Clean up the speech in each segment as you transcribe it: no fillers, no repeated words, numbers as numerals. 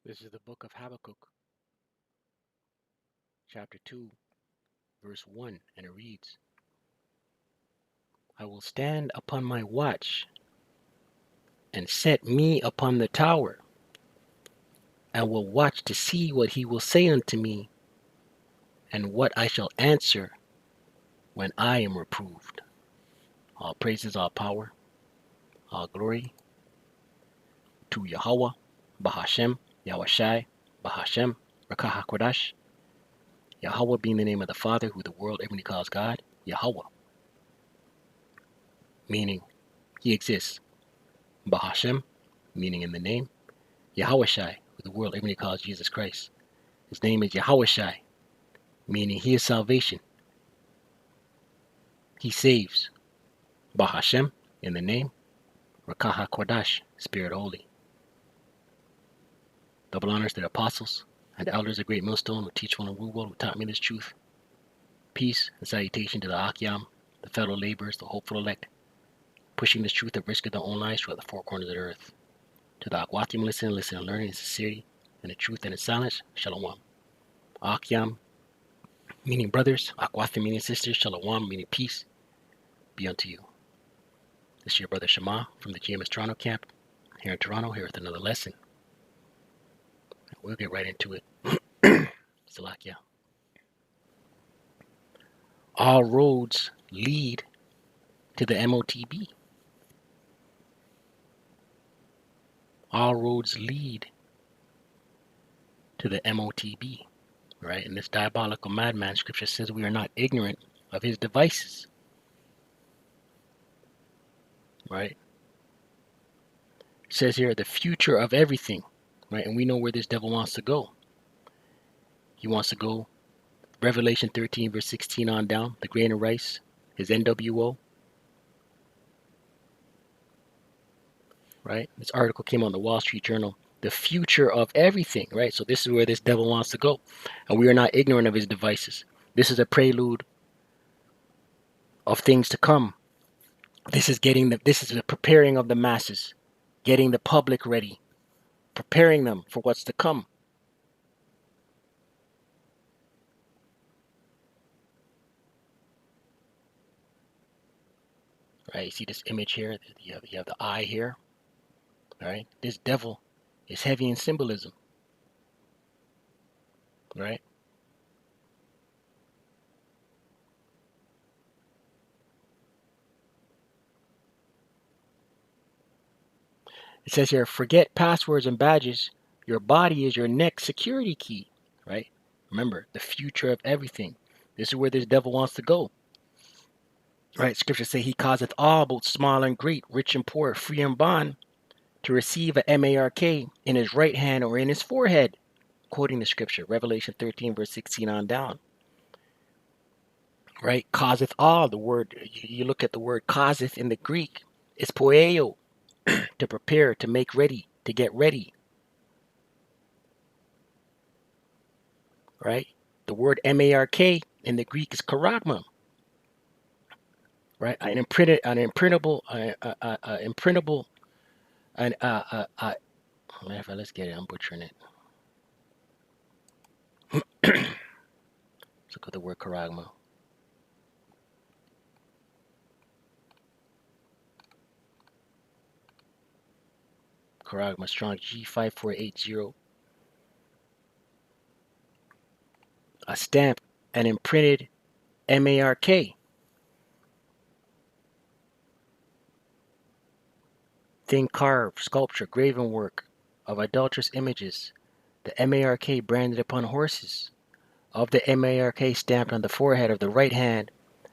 This is the book of Habakkuk, chapter 2, verse 1, and it reads, I will stand upon my watch and set me upon the tower, and will watch to see what he will say unto me, and what I shall answer when I am reproved. All praises, all power, all glory to Yahweh, Bahashem, Yahushai, Bahashem, Rakah HaKodash, Yahweh being the name of the Father, who the world everybody calls God, Yahweh, meaning he exists. Bahashem, meaning in the name. Yahushai, who the world everybody calls Jesus Christ. His name is Yahushai, meaning he is salvation. He saves. Bahashem, in the name. Rakah HaKodash, Spirit Holy. Double honors to the apostles and the elders of Great Millstone who teach one and rule well, who taught me this truth. Peace and salutation to the Akyam, the fellow laborers, the hopeful elect, pushing this truth at risk of their own lives throughout the four corners of the earth. To the Akwatim listen and learn in sincerity, and the truth and in silence, Shalom. Akyam, meaning brothers, Akwatim, meaning sisters, Shalom, meaning peace, be unto you. This is your brother Shema from the GMS Toronto camp, here in Toronto, here with another lesson. We'll get right into it. Salakia. All roads lead to the MOTB. All roads lead to the MOTB, right? And this diabolical madman scripture says we are not ignorant of his devices, right? It says here the future of everything, right? And we know where this devil wants to go. He wants to go Revelation 13 verse 16 on down, the grain of rice, his NWO, right? This article came on the Wall Street Journal, the future of everything, right? So this is where this devil wants to go. And we are not ignorant of his devices. This is a prelude of things to come. This is the preparing of the masses, getting the public ready, preparing them for what's to come. Right? You see this image here? You have the eye here. Right? This devil is heavy in symbolism. Right? It says here, forget passwords and badges. Your body is your next security key. Right? Remember, the future of everything. This is where this devil wants to go. Right? Scripture say he causeth all, both small and great, rich and poor, free and bond, to receive a MARK in his right hand or in his forehead. Quoting the scripture, Revelation 13 verse 16 on down. Right? Causeth all, the word, you look at the word causeth in the Greek, it's poeo, to prepare, to make ready, to get ready. Right? The word MARK in the Greek is karagma. Right? An imprintable, let's get it, I'm butchering it. Let's look at the word karagma. Karagma, strong G5480. A stamp, an imprinted MARK. Thin carved sculpture, graven work of idolatrous images. The MARK branded upon horses. Of the MARK stamped on the forehead of the right hand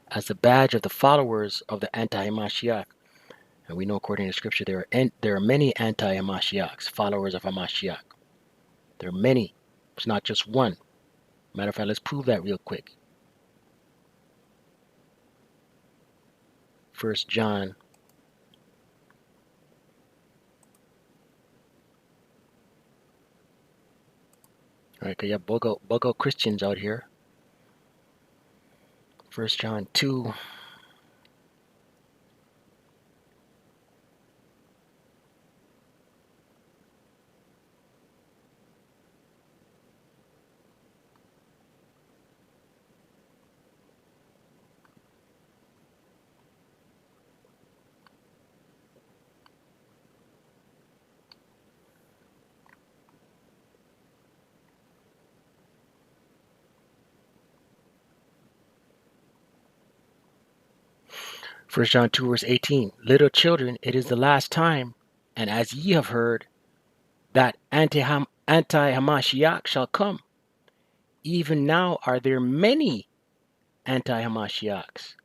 as the badge of the followers of the anti-Hamashiach. And we know according to scripture there are many anti-Hamashiachs, followers of Hamashiach. There are many. It's not just one. Matter of fact, let's prove that real quick. 1 John. All right, because you have bug out Christians out here. 1 John 2. First John 2 verse 18. Little children, it is the last time, and as ye have heard, that anti-Hamashiach shall come. Even now are there many anti-Hamashiachs,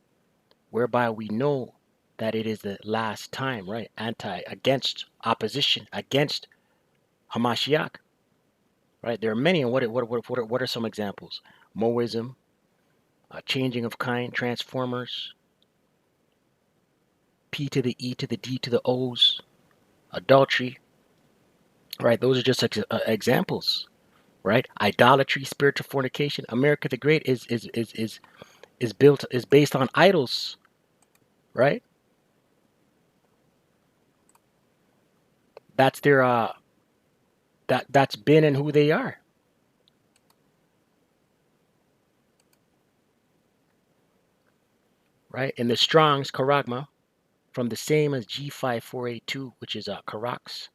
whereby we know that it is the last time, right? Against, opposition, against Hamashiach, right? There are many, and what are some examples? Moism, changing of kind, transformers, P to the E to the D to the O's, adultery, right? Those are just examples, right? Idolatry, spiritual fornication. America the Great is based on idols, right? That's their that's been and who they are. Right? In the Strong's Charagma, from the same as G5482, which is Karax,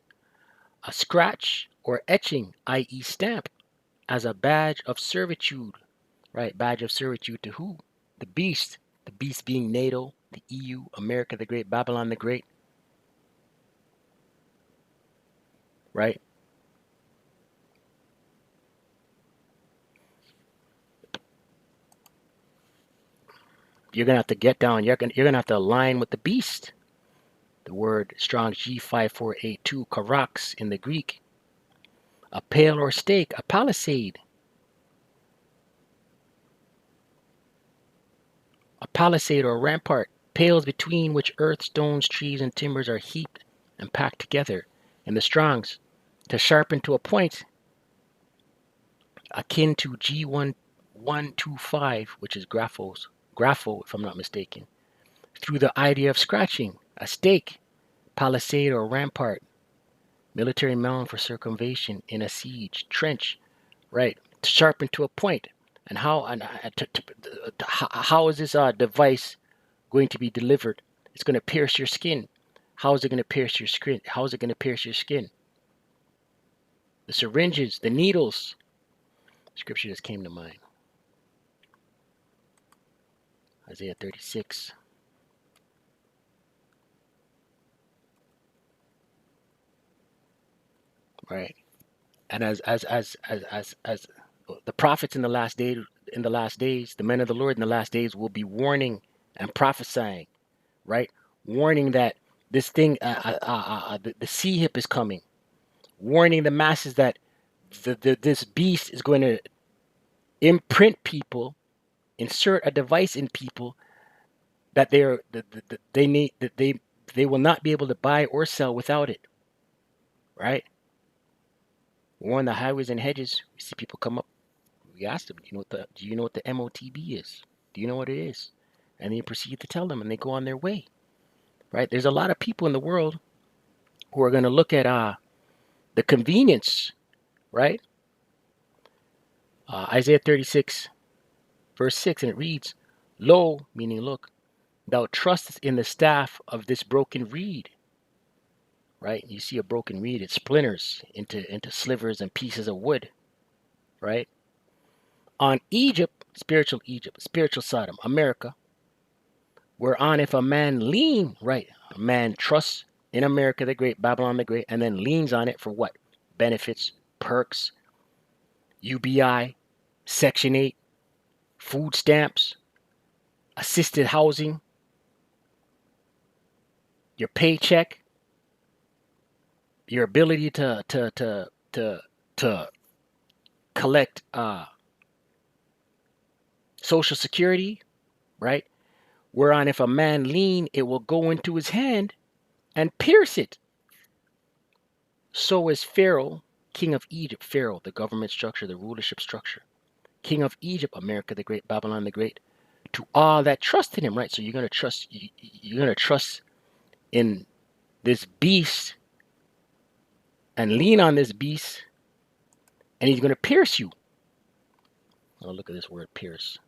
a scratch or etching, i.e. stamp, as a badge of servitude, right? Badge of servitude to who? The beast being NATO, the EU, America the Great, Babylon the Great, right? You're gonna have to get down. You're gonna have to align with the beast. The word Strong's G5482, Karax in the Greek, a pale or stake, a palisade. A palisade or rampart, pales between which earth, stones, trees, and timbers are heaped and packed together. In the Strong's, to sharpen to a point, akin to G1125, which is grapho, if I'm not mistaken, through the idea of scratching, a stake, palisade or rampart, military mound for circumvention in a siege, trench, right? To sharpen to a point. And how is this device going to be delivered? It's going to pierce your skin. How is it going to pierce your skin? How is it going to pierce your skin? The syringes, the needles. Scripture just came to mind. Isaiah 36. Right. And as the prophets in the last days, the men of the Lord in the last days will be warning and prophesying, right? Warning that this thing, the sea hip is coming. Warning the masses that this beast is going to imprint people, insert a device in people that they will not be able to buy or sell without it, right? We're on the highways and hedges. We see people come up. We ask them, do you know what the MOTB is? Do you know what it is? And they proceed to tell them, and they go on their way, right? There's a lot of people in the world who are going to look at the convenience, right? Isaiah 36, verse 6, and it reads, "Lo," meaning look, "thou trustest in the staff of this broken reed." Right? You see a broken reed, it splinters into slivers and pieces of wood, right? On Egypt, spiritual Sodom, America, whereon if a man lean, right, a man trusts in America the Great, Babylon the Great, and then leans on it for what? Benefits, perks, UBI, Section 8, food stamps, assisted housing, your paycheck, your ability to collect Social Security, right? Whereon if a man lean, it will go into his hand and pierce it. So is Pharaoh, king of Egypt, Pharaoh, the government structure, the rulership structure, king of Egypt, America the Great, Babylon the Great, to all that trust in him, right? So you're gonna trust in this beast and lean on this beast, and he's gonna pierce you. Oh, look at this word, pierce.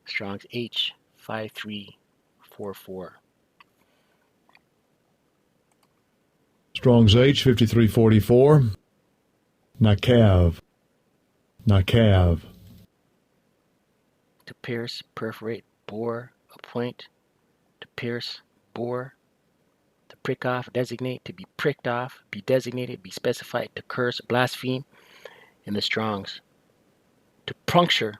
Strong's H5344. Strong's H5344. Nakav. to pierce, perforate, bore, appoint, to pierce, bore, to prick off, designate, to be pricked off, be designated, be specified, to curse, blaspheme in the Strongs. To puncture,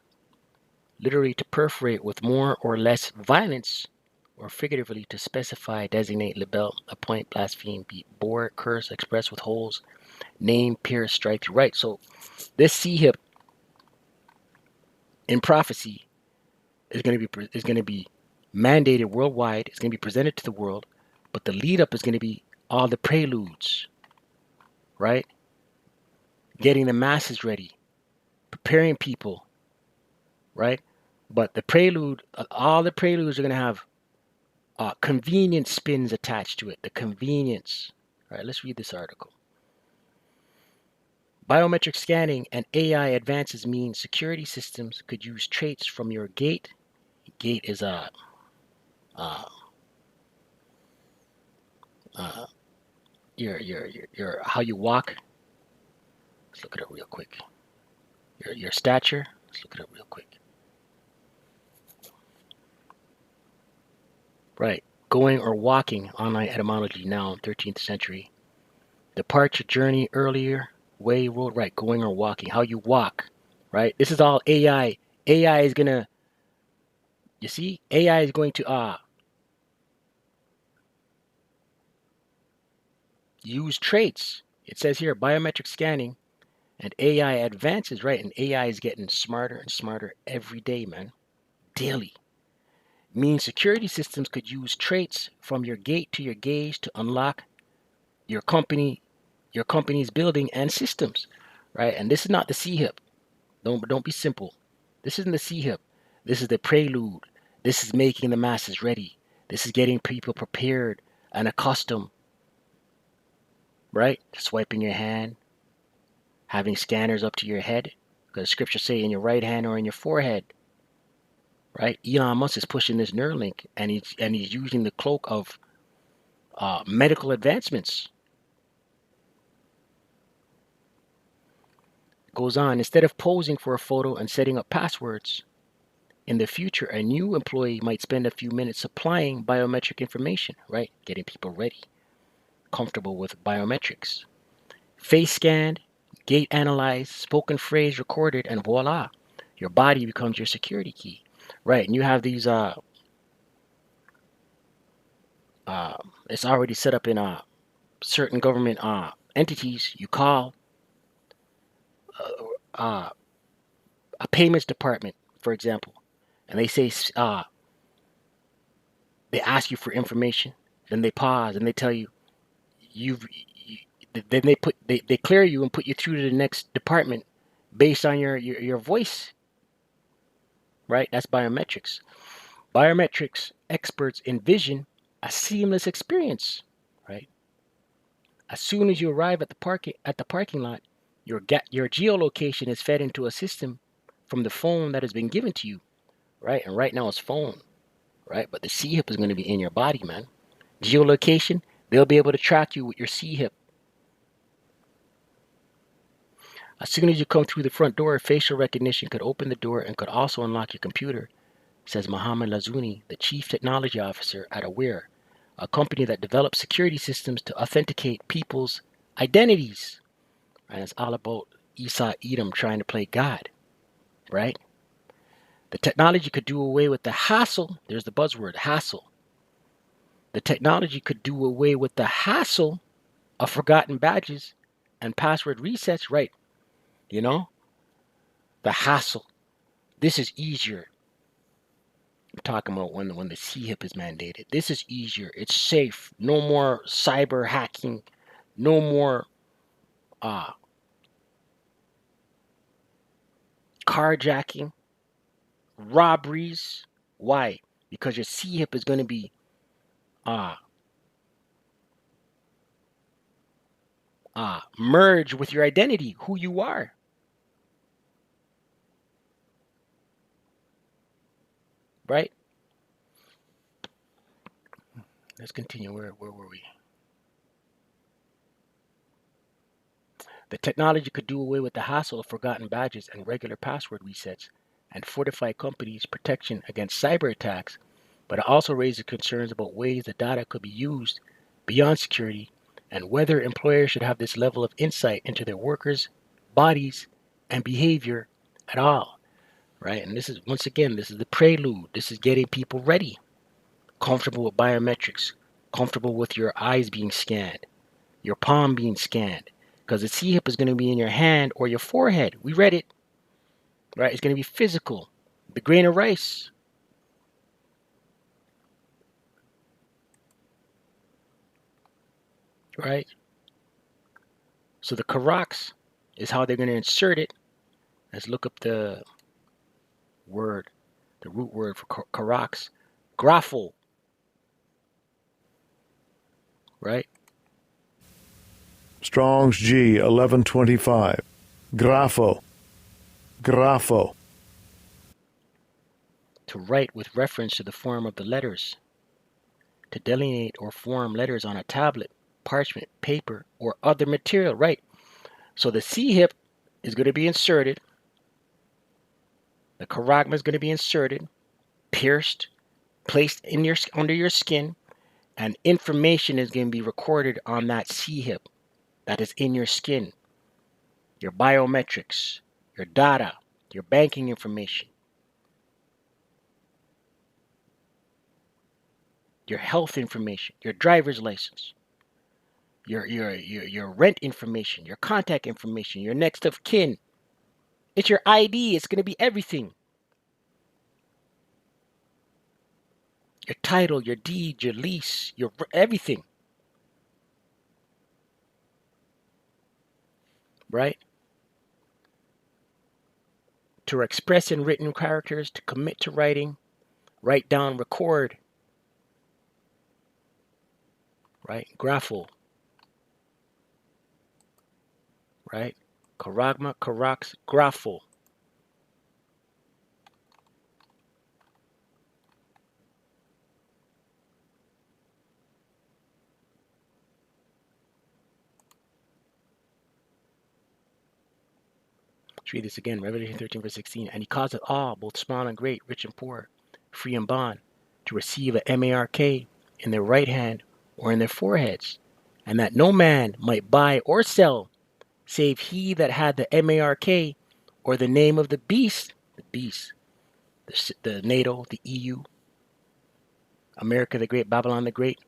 literally to perforate with more or less violence, or figuratively to specify, designate, libel, appoint, blaspheme, be bore, curse, express with holes, name, pierce, strike through. Right. So this C hip in prophecy is going to be mandated worldwide. It's going to be presented to the world, but the lead up is going to be all the preludes, right? Getting the masses ready, preparing people, right? But the prelude, all the preludes are going to have convenience spins attached to it. The convenience. All right, let's read this article. Biometric scanning and AI advances mean security systems could use traits from your gait. Gait is uh, your how you walk. Let's look at it real quick. Your stature. Let's look at it real quick. Right. Going or walking, online etymology, noun, 13th century. Departure, journey, earlier, way, road, right. Going or walking, how you walk, right? This is all AI. AI is gonna, you see, AI is going to use traits. It says here, biometric scanning and AI advances, right? And AI is getting smarter and smarter every day, man. Daily. Means security systems could use traits from your gait to your gaze to unlock your company's building and systems, right? And this is not the C hip. Don't be simple. This isn't the C hip. This is the prelude. This is making the masses ready. This is getting people prepared and accustomed, right? Swiping your hand, having scanners up to your head, because scriptures say in your right hand or in your forehead, right? Elon Musk is pushing this Neuralink, and he's using the cloak of medical advancements. Goes on, instead of posing for a photo and setting up passwords, in the future, a new employee might spend a few minutes supplying biometric information, right? Getting people ready, comfortable with biometrics. Face scanned, gait analyzed, spoken phrase recorded, and voila, your body becomes your security key, right? And you have these, it's already set up in certain government entities. You call uh, a payments department, for example, and they say, they ask you for information, then they pause and they tell you, you've then they clear you and put you through to the next department based on your voice, right? That's biometrics. Biometrics experts envision a seamless experience, right? As soon as you arrive at the parking lot, your geolocation is fed into a system from the phone that has been given to you, right? And right now it's phone, right? But the C hip is going to be in your body, man. Geolocation, they'll be able to track you with your C hip. As soon as you come through the front door, facial recognition could open the door and could also unlock your computer, says Mohammed Lazouni, the chief technology officer at Aware, a company that develops security systems to authenticate people's identities. And it's all about Esau Edom trying to play God, right? The technology could do away with the hassle. There's the buzzword, hassle. The technology could do away with the hassle of forgotten badges and password resets, right? You know, the hassle. This is easier. I'm talking about when the C hip is mandated. This is easier. It's safe. No more cyber hacking. No more uh, carjacking, robberies. Why? Because your C hip is going to be uh, merged with your identity, who you are. Right? Let's continue. Where were we? The technology could do away with the hassle of forgotten badges and regular password resets, and fortify companies' protection against cyber attacks, but it also raises concerns about ways the data could be used beyond security and whether employers should have this level of insight into their workers' bodies and behavior at all, right? And this is, once again, this is the prelude. This is getting people ready, comfortable with biometrics, comfortable with your eyes being scanned, your palm being scanned, because the C-hip is going to be in your hand or your forehead. We read it, right? It's going to be physical. The grain of rice, right? So the Karax is how they're going to insert it. Let's look up the word, the root word for Karax, grapho, right? Strong's G 1125. Grafo. Grafo. To write with reference to the form of the letters, to delineate or form letters on a tablet, parchment, paper, or other material, right? So the C-hip is going to be inserted. The charagma is going to be inserted, pierced, placed in your under your skin, and information is going to be recorded on that C-hip that is in your skin. Your biometrics, your data, your banking information, your health information, your driver's license, your rent information, your contact information, your next of kin. It's your ID. It's going to be everything. Your title, your deed, your lease, your everything. Right? To express in written characters, to commit to writing, write down, record. Right? Grapho. Right? Charagma, Karax, grapho. Let's read this again. Revelation 13, verse 16. And he causeth all, both small and great, rich and poor, free and bond, to receive a MARK in their right hand or in their foreheads, and that no man might buy or sell, save he that had the MARK or the name of the beast, the NATO, the EU, America the Great, Babylon the Great,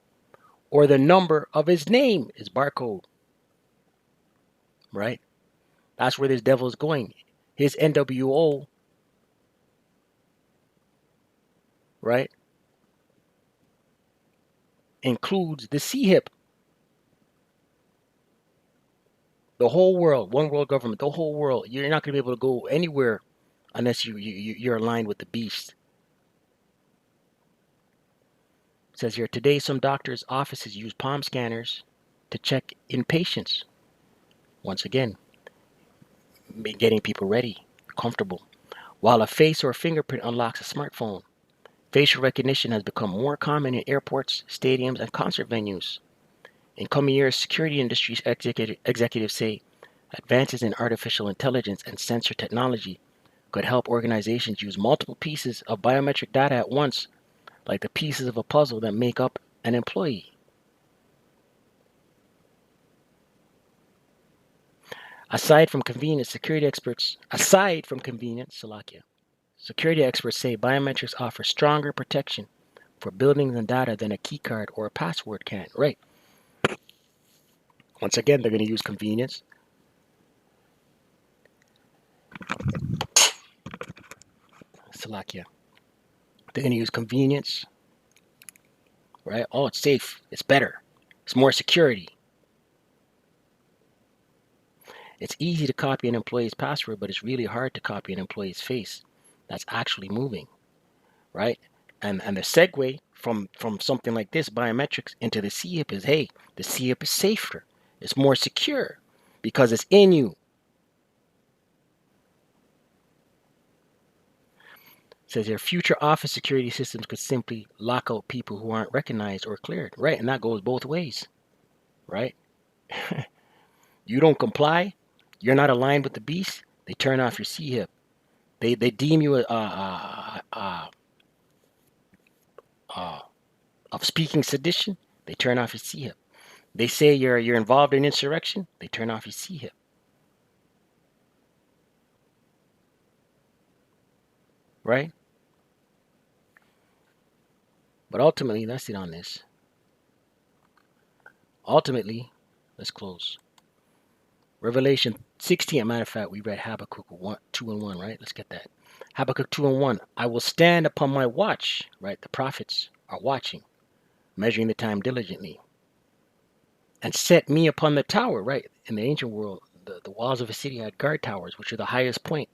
or the number of his name, his barcode, right? That's where this devil is going. His NWO, right, includes the C-hip. The whole world, one world government, the whole world. You're not going to be able to go anywhere unless you're aligned with the beast. It says here, today some doctors' offices use palm scanners to check in patients. Once again, getting people ready, comfortable. While a face or fingerprint unlocks a smartphone, facial recognition has become more common in airports, stadiums, and concert venues. In coming years, security industry executives say advances in artificial intelligence and sensor technology could help organizations use multiple pieces of biometric data at once, like the pieces of a puzzle that make up an employee. Aside from convenience, security experts say biometrics offer stronger protection for buildings and data than a keycard or a password can. Right. Once again, they're going to use convenience. They're going to use convenience. Right. Oh, it's safe. It's better. It's more security. It's easy to copy an employee's password, but it's really hard to copy an employee's face that's actually moving, right? And the segue from something like this, biometrics, into the C-hip is, hey, the C-hip is safer. It's more secure because it's in you. It says here, future office security systems could simply lock out people who aren't recognized or cleared, right? And that goes both ways, right? You don't comply, you're not aligned with the beast, they turn off your C-hip. They deem you of speaking sedition. They turn off your C-hip. They say you're involved in insurrection. They turn off your C-hip. Right? But ultimately, that's it on this. Ultimately, let's close. Revelation 16, a matter of fact, we read Habakkuk 2 and 1, right? Let's get that. Habakkuk 2 and 1. I will stand upon my watch, right? The prophets are watching, measuring the time diligently. And set me upon the tower, right? In the ancient world, the walls of a city had guard towers, which are the highest point.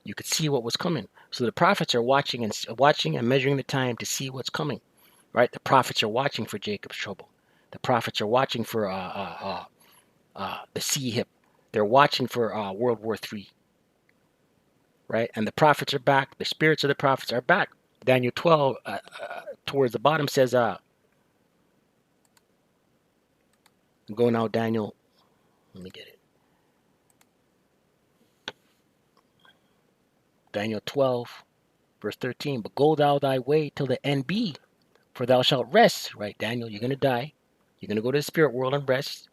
You could see what was coming. So the prophets are watching and measuring the time to see what's coming, right? The prophets are watching for Jacob's trouble. The prophets are watching for the C-hip. They're watching for World War III, right? And the prophets are back. The spirits of the prophets are back. Daniel 12, towards the bottom says, go now, Daniel. Let me get it. Daniel 12, verse 13. But go thou thy way till the end be, for thou shalt rest, right, Daniel? You're going to die. You're going to go to the spirit world and rest.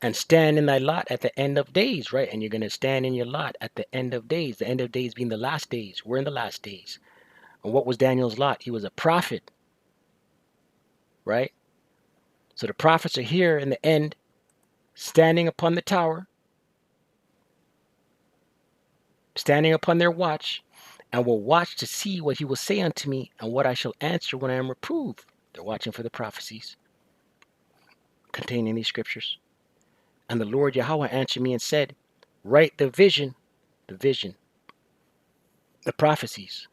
And stand in thy lot at the end of days, right? And you're going to stand in your lot at the end of days. The end of days being the last days. We're in the last days. And what was Daniel's lot? He was a prophet, right? So the prophets are here in the end, standing upon the tower, standing upon their watch, and will watch to see what he will say unto me and what I shall answer when I am reproved. They're watching for the prophecies containing these scriptures. And the Lord Yahweh answered me and said, write the vision, the prophecies,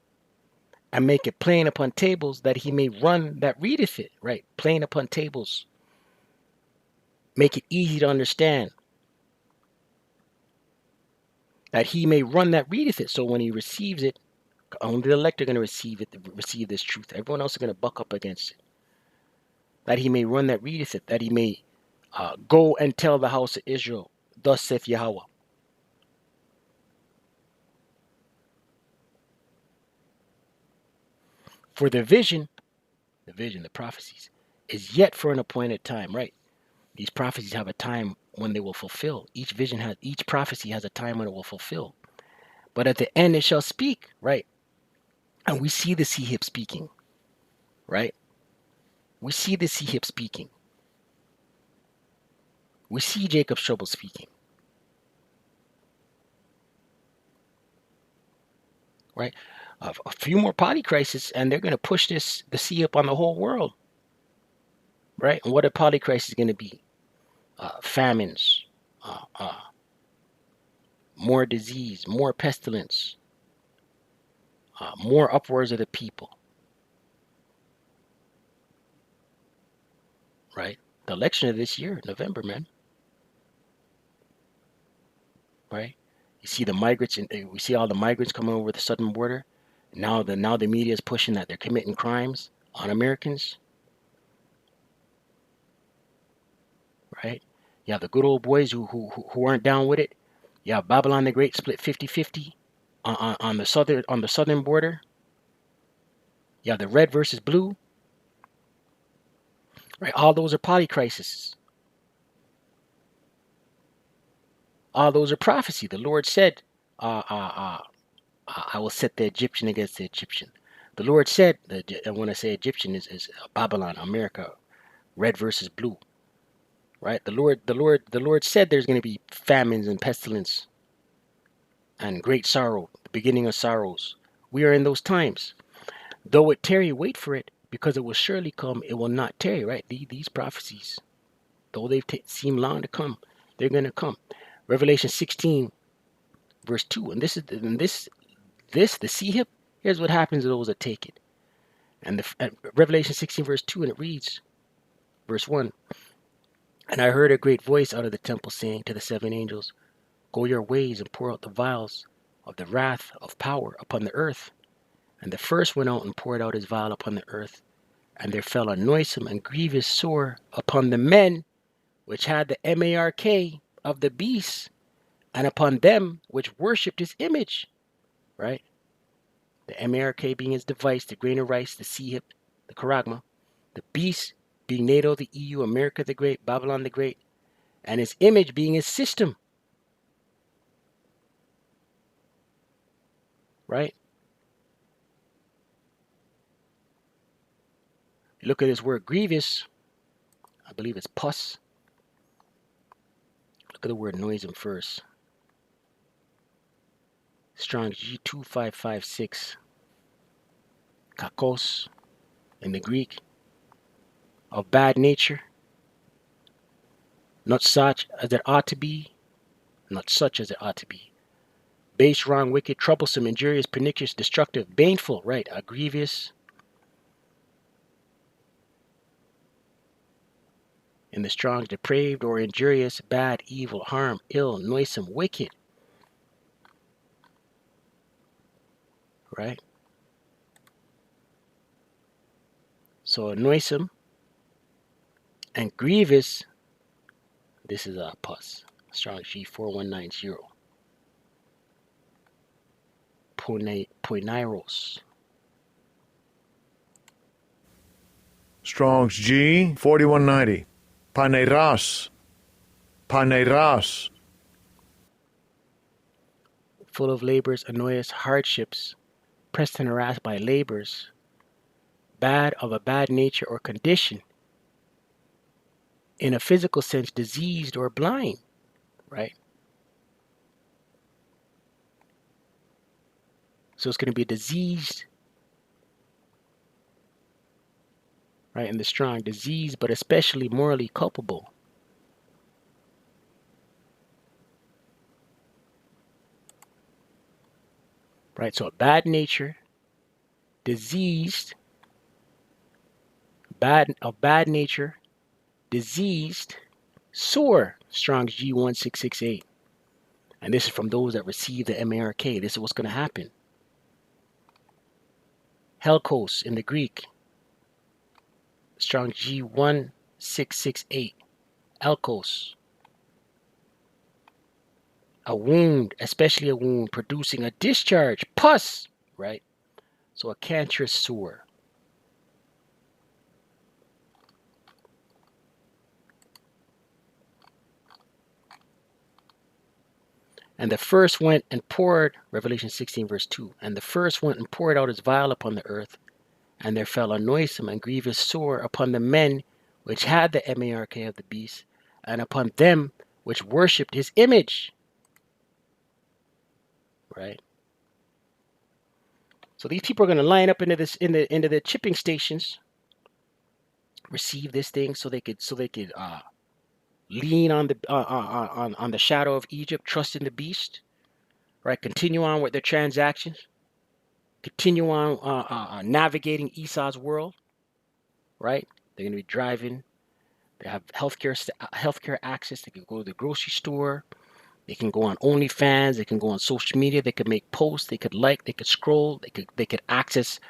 and make it plain upon tables that he may run that readeth it, right? Plain upon tables. Make it easy to understand, that he may run that readeth it. So when he receives it, only the elect are going to receive this truth. Everyone else is going to buck up against it. That he may run that readeth it, that he may go and tell the house of Israel, thus saith Yahweh. For the vision, the prophecies, is yet for an appointed time, right? These prophecies have a time when they will fulfill. Each prophecy has a time when it will fulfill. But at the end it shall speak, right? And we see the C-hip speaking, right? We see the C-hip speaking. We see Jacob's trouble speaking, right? A few more polycrises, and they're going to push the C-hip on the whole world, right? And what a polycrisis is going to be? Famines, more disease, more pestilence, more upwards of the people, right? The election of this year, November, man, right? You see the migrants, we see all the migrants coming over the southern border. Now the media is pushing that they're committing crimes on Americans, right? You have the good old boys who aren't down with it. You have Babylon the Great split 50-50 on the southern border. You have the red versus blue, right? All those are polycrises. All those are prophecy. The Lord said, I will set the Egyptian against the Egyptian. The Lord said, and when I say Egyptian is Babylon, America, red versus blue, right? The Lord said there's going to be famines and pestilence and great sorrow, the beginning of sorrows. We are in those times. Though it tarry, wait for it, because it will surely come. It will not tarry, right? These prophecies, though they've seemed long to come, they're going to come. Revelation 16, verse 2. And the C-hip, here's what happens to those that take it. And Revelation 16, verse 2, and it reads, verse 1. And I heard a great voice out of the temple saying to the seven angels, go your ways and pour out the vials of the wrath of power upon the earth. And the first went out and poured out his vial upon the earth. And there fell a noisome and grievous sore upon the men which had the mark of the beast, and upon them which worshipped his image, right? the MARK being his device, the grain of rice, the sea hip, the charagma, the beast being NATO, the EU, America the Great, Babylon the Great, and his image being his system, right? You look at this word grievous, I believe it's pus. Look at the word noisome first. Strong's G2556, kakos in the Greek, of bad nature, not such as it ought to be, not such as it ought to be. Base, wrong, wicked, troublesome, injurious, pernicious, destructive, baneful, right, grievous. In the Strong's, depraved or injurious, bad, evil, harm, ill, noisome, wicked, right? So noisome and grievous, this is a pus. Strong G4190. Poinairos. Strong's G 4190. Paneiras. Paneiras. Full of labors, annoyance, hardships, pressed and harassed by labors, bad of a bad nature or condition, in a physical sense, diseased or blind, right? So it's going to be diseased, right? In the Strong, diseased, but especially morally culpable. Right? So a bad nature, diseased, bad nature, diseased, sore. Strong's G1668. And this is from those that receive the MARK. This is what's going to happen. Helkos in the Greek. Strong G1668. Elkos. A wound, especially a wound, producing a discharge, pus, right? So a cancerous sore. And the first went and poured, Revelation 16 verse 2, and the first went and poured out his vial upon the earth, and there fell a noisome and grievous sore upon the men which had the MARK of the beast, and upon them which worshipped his image. Right? So these people are going to line up into the chipping stations, receive this thing, so they could lean on the shadow of Egypt, trust in the beast, right? Continue on with their transactions, continue on navigating Esau's world, right? They're going to be driving. They have healthcare access. They can go to the grocery store. They can go on OnlyFans. They can go on social media. They could make posts. They could like. They could scroll. They could access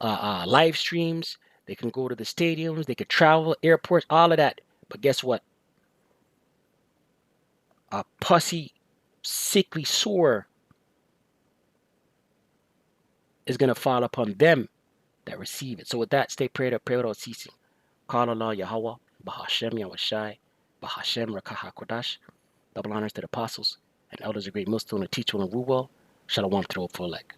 live streams. They can go to the stadiums. They could travel, airports, all of that. But guess what? A pussy, sickly sore is going to fall upon them that receive it. So with that, stay prayed up, pray without ceasing. Call Allah Yahweh, Bahashem Yahweh Bahashem Rakaha Kodash. Double honors to the apostles and elders of great millstone and teach one of Ruwell. Shalom to the full leg.